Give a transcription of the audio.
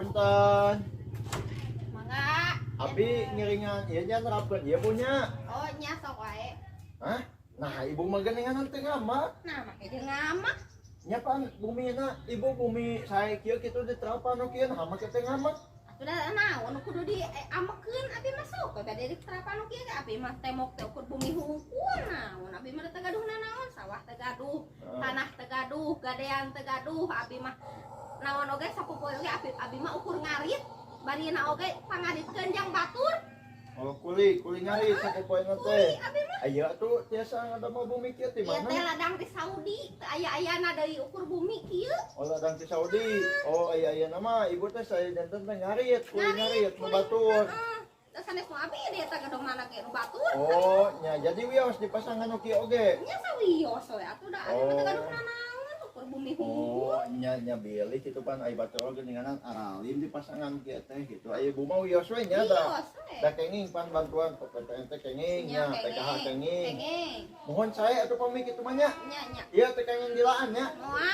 Punten. Mangga. Abi ngiringan ieu nya nerapkeun ieu punya. Oh nya sok wae. Hah? Nah, ibu mah geuningan teu ngama. Nah, make jeung ngama. Nya pan bumina ibu bumi sae kieu kitu diterapkan nu kieu nah make teh ngama. Sudah naon kudu di amekeun abi mah sok bade diterapan nu kieu abi mah temok teh ukur bumi hungkul naon abi mah teu gaduhna naon sawah teu gaduh tanah teu gaduh gadean teu gaduh abi mah naon oge sapupoe oge abi mah ukur ngarit barina oge pangaditkeun jang batur. Oh kuli ngarit sapopoena teh. Kuli abi mah Aya tuh tiasa ngadama bumi kieu ti ieu teh mana? ladang di Saudi teu aya-ayana deui ukur bumi kieu. Oh ladang ti Saudi. Oh aya nama ibu teh saya janten teh ngarit, kuli ngarit nu batur. Terus sanes nu abi dia teh gedung mana ge nu batur. Oh, nya jadi wios dipasangan nu kieu oge. Nya sawios we atuh da abi mah teu gaduhna naon ukur bumi hungkul. Oh, nya bilih kitu pan aya batur geuninganan aralim dipasangan kieu teh gitu. Aya ibu mah wios we nya da. Da kenging pan bantuan PPTN teh kenging nya, PKH kenging. Mohon saya atuh pami kitu mah nya. Nya nya. Ieu teh kenging dilaan nya. Moal